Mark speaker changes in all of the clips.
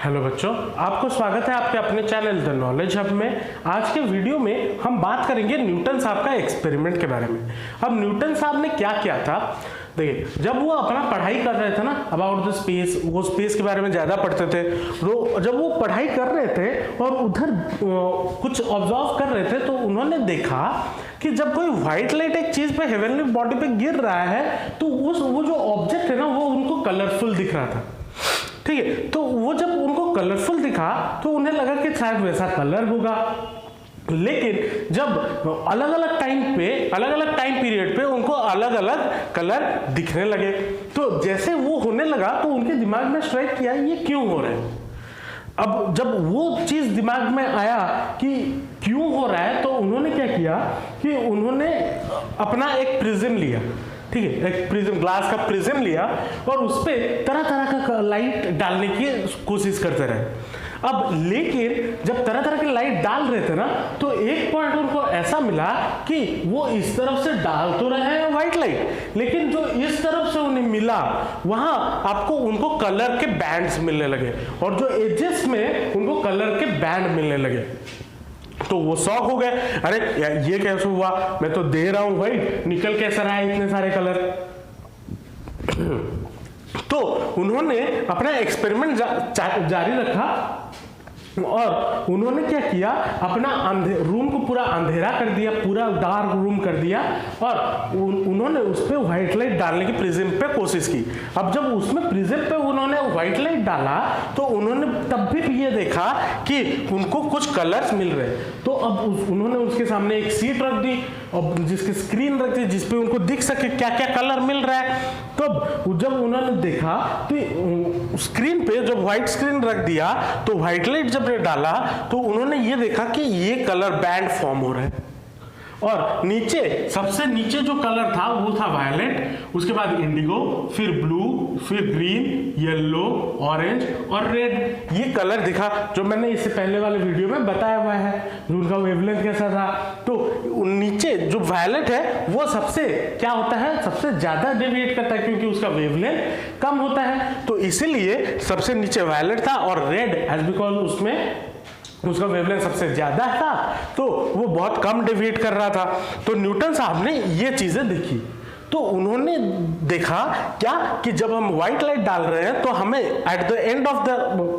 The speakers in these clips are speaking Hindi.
Speaker 1: हेलो बच्चों, आपको स्वागत है आपके अपने चैनल द नॉलेज हब में। आज के वीडियो में हम बात करेंगे न्यूटन साहब का एक्सपेरिमेंट के बारे में। अब न्यूटन साहब ने क्या किया था, देखिए जब वो अपना पढ़ाई कर रहे थे ना अबाउट द स्पेस, वो स्पेस के बारे में ज़्यादा पढ़ते थे। तो जब वो पढ़ाई कर रहे थे और उधर कुछ ऑब्जर्व कर रहे थे तो उन्होंने देखा कि जब कोई व्हाइट लाइट एक चीज़ पे हेवनली बॉडी पे गिर रहा है तो वो जो ऑब्जेक्ट है ना वो उनको कलरफुल दिख रहा था। ठीक है, तो वो जब उनको कलरफुल दिखा तो उन्हें लगा कि शायद वैसा कलर होगा। लेकिन जब अलग अलग टाइम पीरियड पे उनको अलग अलग कलर दिखने लगे, तो जैसे वो होने लगा तो उनके दिमाग में स्ट्राइक किया ये क्यों हो रहा है। अब जब वो चीज दिमाग में आया कि क्यों हो रहा है, तो उन्होंने क्या किया कि उन्होंने अपना एक प्रिज्म लिया। ठीक है, एक प्रिज्म, ग्लास का प्रिज्म लिया और उस पर तरह तरह का लाइट डालने की कोशिश करते रहे। अब लेकिन जब तरह तरह की लाइट डाल रहे थे ना तो एक पॉइंट उनको ऐसा मिला कि वो इस तरफ से डाल तो रहे हैं व्हाइट लाइट, लेकिन जो इस तरफ से उन्हें मिला वहां आपको उनको कलर के बैंड्स मिलने लगे और जो एजेस में उनको कलर के बैंड मिलने लगे। तो वो शॉक हो गए, अरे ये कैसे हुआ, मैं तो दे रहा हूं भाई, निकल कैसे रहा है इतने सारे कलर। तो उन्होंने अपना एक्सपेरिमेंट जारी रखा और उन्होंने क्या किया, अपना रूम को पूरा अंधेरा कर दिया, पूरा डार्क रूम कर दिया और उन्होंने उस पर व्हाइट लाइट डालने की प्रिज्म पे कोशिश की। अब जब उसमें प्रिज्म पे उन्होंने व्हाइट लाइट डाला तो उन्होंने तब भी ये देखा कि उनको कुछ कलर्स मिल रहे। तो अब उन्होंने उसके सामने एक सीट रख दी और जिसकी स्क्रीन रख दी जिसपे उनको दिख सके क्या क्या कलर मिल रहा है। तो जब उन्होंने देखा तो स्क्रीन पे जब व्हाइट स्क्रीन रख दिया तो व्हाइट लाइट जब डाला तो उन्होंने ये देखा कि ये कलर बैंड फॉर्म हो रहा है और नीचे सबसे नीचे जो कलर था वो था वायलेट, उसके बाद इंडिगो, फिर ब्लू, फिर ग्रीन, येलो, ऑरेंज और रेड। ये कलर दिखा जो मैंने इससे पहले वाले वीडियो में बताया हुआ है, उनका वेवलेंथ कैसा था। तो नीचे जो वायलेट है वो सबसे क्या होता है, सबसे ज्यादा डेविएट करता है क्योंकि उसका वेवलेंथ कम होता है, तो इसीलिए सबसे नीचे वायलेट था। और रेड एज बिकॉज उसमें उसका वेवलेंथ सबसे ज्यादा था तो वो बहुत कम डेविएट कर रहा था। तो न्यूटन साहब ने ये चीजें देखी तो उन्होंने देखा क्या कि जब हम व्हाइट लाइट डाल रहे हैं तो हमें at the end of the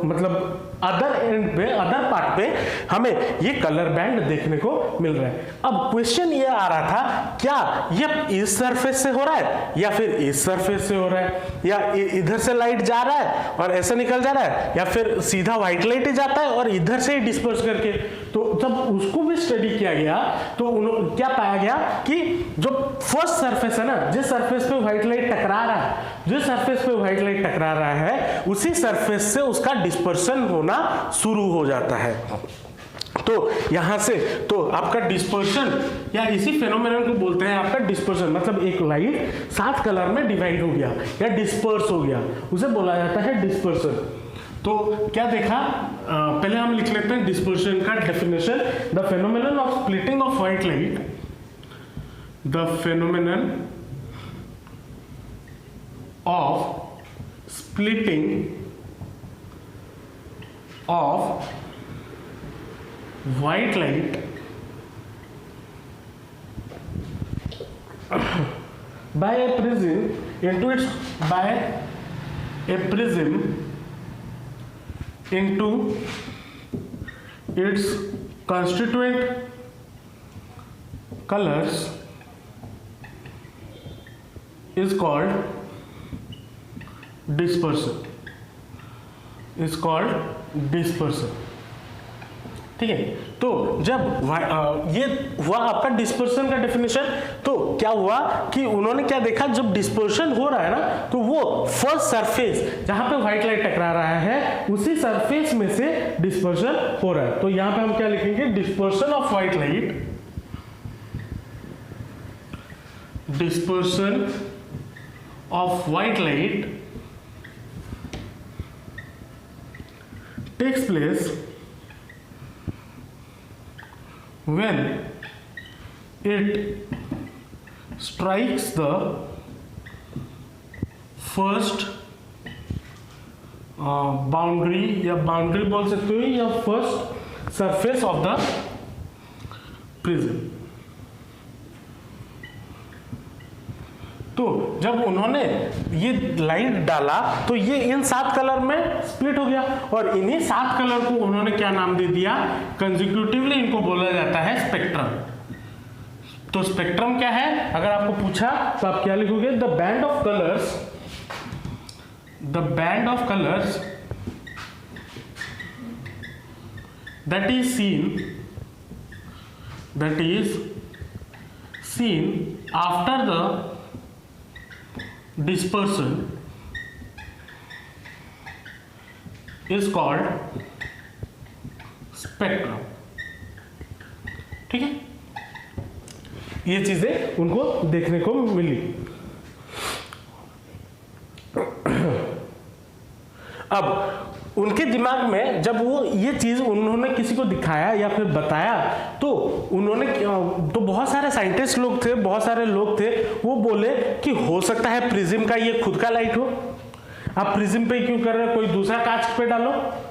Speaker 1: मतलब अदर एंड पे, अदर पार्ट पे हमें ये कलर बैंड देखने को मिल रहा है। अब क्वेश्चन ये आ रहा था क्या ये इस सरफेस से हो रहा है या फिर इस सरफेस से हो रहा है, या इधर से लाइट जा रहा है और ऐसे निकल जा रहा है, या फिर सीधा व्हाइट लाइट ही जाता है और इधर से ही डिस्पर्स करके। तो जब उसको भी स्टडी किया गया तो क्या पाया गया कि जो फर्स्ट सरफेस है ना, जिस सरफेस पे व्हाइट लाइट टकरा रहा है, जिस सरफेस पे व्हाइट लाइट टकरा रहा है उसी सरफेस से उसका डिस्पर्शन होना शुरू हो जाता है। तो यहां से तो आपका डिस्पर्शन या इसी फेनोमेनन को बोलते हैं आपका डिस्पर्शन, मतलब एक लाइट 7 कलर में डिवाइड हो गया या डिस्पर्स हो गया, उसे बोला जाता है डिस्पर्शन। तो क्या देखा, पहले हम लिख लेते हैं डिस्पर्शन का definition. The phenomenon of splitting of white light, the phenomenon of splitting of white light by a prism into its constituent colors is called dispersion, is called dispersion. ठीक है, तो जब ये हुआ आपका डिस्पर्सन का डेफिनेशन, तो क्या हुआ कि उन्होंने क्या देखा, जब डिस्पर्सन हो रहा है ना तो वो फर्स्ट सरफेस जहां पे व्हाइट लाइट टकरा रहा है उसी सरफेस में से डिस्पर्सन हो रहा है। तो यहां पे हम क्या लिखेंगे, dispersion of white light, dispersion of white light takes place when it strikes the first boundary या बाउंड्री बोल सकते हो या first surface of the prism. तो जब उन्होंने ये लाइट डाला तो ये इन 7 कलर में स्प्लिट हो गया और इन्हीं 7 कलर को उन्होंने क्या नाम दे दिया, कंसेक्यूटिवली इनको बोला जाता है स्पेक्ट्रम। तो स्पेक्ट्रम क्या है, अगर आपको पूछा तो आप क्या लिखोगे, the band of colours that is seen after the dispersion is called spectrum। ठीक है, ये चीजें उनको देखने को मिली। अब उनके दिमाग में जब वो ये चीज उन्होंने किसी को दिखाया या फिर बताया तो उन्होंने तो बहुत सारे साइंटिस्ट लोग थे, बहुत सारे लोग थे, वो बोले कि हो सकता है प्रिज्म का ये खुद का लाइट हो। आप प्रिज्म पे क्यों कर रहे हो, कोई दूसरा कांच पे डालो,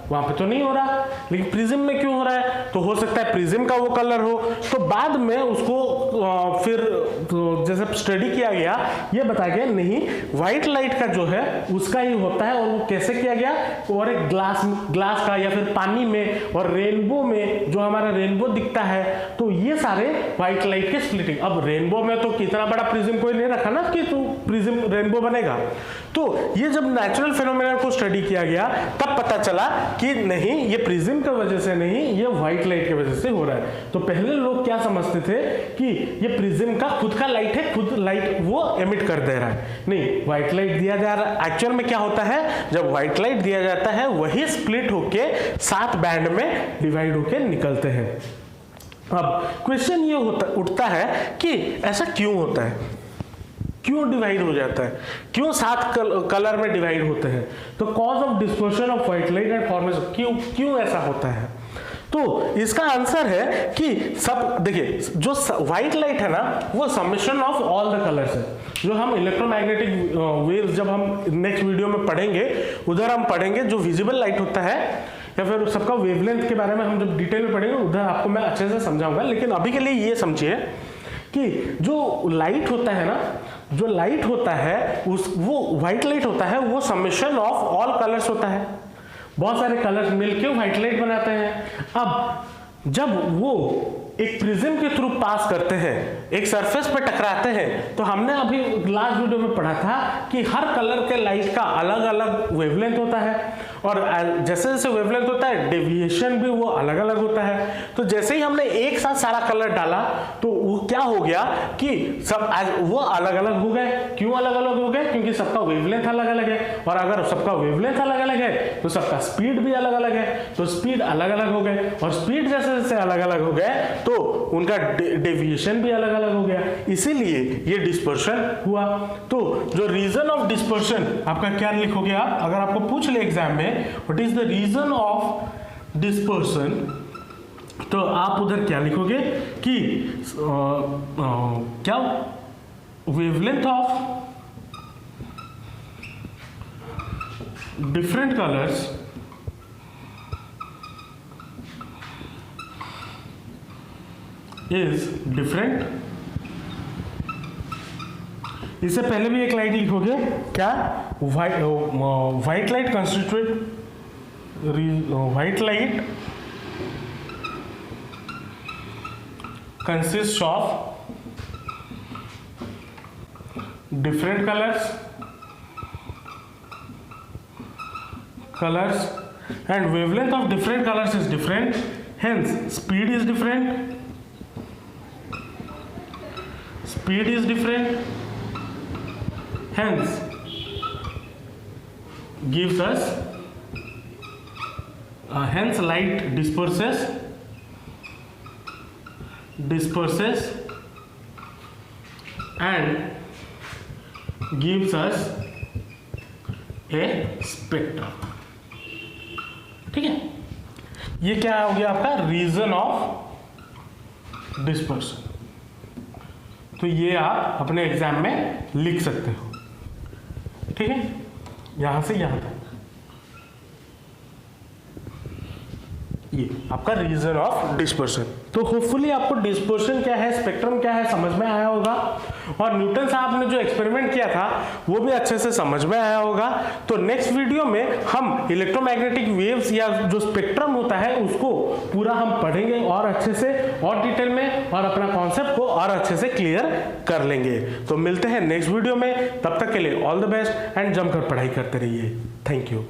Speaker 1: वहां पे तो नहीं हो रहा, लेकिन प्रिज्म में क्यों हो रहा है, तो हो सकता है प्रिज्म का वो कलर हो। तो बाद में उसको फिर तो जैसे स्टडी किया गया, ये बताया गया नहीं, व्हाइट लाइट का जो है उसका ही होता है। और वो कैसे किया गया, और एक ग्लास का या फिर पानी में और रेनबो में, जो हमारा रेनबो दिखता है, तो ये सारे व्हाइट लाइट के स्प्लिटिंग। अब रेनबो में तो कितना बड़ा प्रिज्म कोई नहीं रखा ना कि तो प्रिज्म रेनबो बनेगा। तो ये जब नेचुरल फिनोमेना को स्टडी किया गया तब पता चला कि नहीं, ये प्रिज्म की वजह से नहीं, ये व्हाइट लाइट की वजह से हो रहा है। तो पहले लोग क्या समझते थे कि ये प्रिज्म का खुद का लाइट है, खुद लाइट वो एमिट कर दे रहा है, नहीं, व्हाइट लाइट दिया जा रहा है। एक्चुअल में क्या होता है, जब व्हाइट लाइट दिया जाता है वही स्प्लिट होके 7 बैंड में डिवाइड होके निकलते हैं। अब क्वेश्चन ये उठता है कि ऐसा क्यों होता है, क्यों डिवाइड हो जाता है, क्यों 7 कलर में डिवाइड होते हैं। तो cause of dispersion of white light and formation, क्यों ऐसा होता है। तो इसका आंसर है कि सब देखिए, जो व्हाइट लाइट है ना वो summation of all the colours है। जो हम इलेक्ट्रोमैग्नेटिक वेव्स जब हम नेक्स्ट वीडियो में पढ़ेंगे, उधर हम पढ़ेंगे जो विजिबल लाइट होता है या फिर सबका वेवलेंथ के बारे में हम जब डिटेल में पढ़ेंगे उधर आपको मैं अच्छे से समझाऊंगा। लेकिन अभी के लिए ये समझिए कि जो लाइट होता है ना, जो लाइट होता है वो व्हाइट लाइट होता है, वो समेशन ऑफ ऑल कलर्स होता है। बहुत सारे कलर्स मिलके व्हाइट लाइट बनाते हैं। अब जब वो एक प्रिज्म के थ्रू पास करते हैं, एक सरफेस पे टकराते हैं, तो हमने अभी लास्ट वीडियो में पढ़ा था कि हर कलर के लाइट का अलग अलग वेवलेंथ होता है और जैसे जैसे वेवलेंथ होता है डेविएशन भी वो अलग अलग होता है। तो जैसे ही हमने एक साथ सारा कलर डाला तो वो क्या हो गया कि सब वो अलग अलग हो गए। क्यों अलग अलग हो गए, क्योंकि सबका वेवलेंथ अलग अलग है, और अगर सबका वेवलेंथ अलग अलग है तो सबका स्पीड भी अलग अलग है, तो स्पीड अलग अलग हो गए, और स्पीड जैसे जैसे अलग अलग हो गए तो उनका डेविएशन भी अलग अलग हो गया, इसीलिए ये डिस्पर्शन हुआ। तो जो रीजन ऑफ डिस्पर्शन आपका क्या लिखोगे आप, अगर आपको पूछ ले एग्जाम में what is the reason of dispersion, तो आप उधर क्या लिखोगे कि क्या wavelength of different colours is different. इससे पहले भी एक लाइट लिखोगे, क्या white light constitute white light consist of different colours and wavelength of different colors is different, hence speed is different, hence gives us hence light disperses and gives us a spectrum। ठीक है, ये क्या हो गया आपका रीजन ऑफ डिस्पर्शन। तो ये आप अपने एग्जाम में लिख सकते हो। ठीक है, यहां से यहां तक। ये आपका रीजन ऑफ डिस्पर्शन। तो होपफुली आपको डिस्पर्शन क्या है, स्पेक्ट्रम क्या है समझ में आया होगा, और न्यूटन साहब ने जो एक्सपेरिमेंट किया था वो भी अच्छे से समझ में आया होगा। तो नेक्स्ट वीडियो में हम इलेक्ट्रोमैग्नेटिक वेव्स या जो स्पेक्ट्रम होता है उसको पूरा हम पढ़ेंगे और अच्छे से और डिटेल में, और अपना कॉन्सेप्ट को और अच्छे से क्लियर कर लेंगे। तो मिलते हैं नेक्स्ट वीडियो में, तब तक के लिए ऑल द बेस्ट एंड जमकर पढ़ाई करते रहिए। Thank you.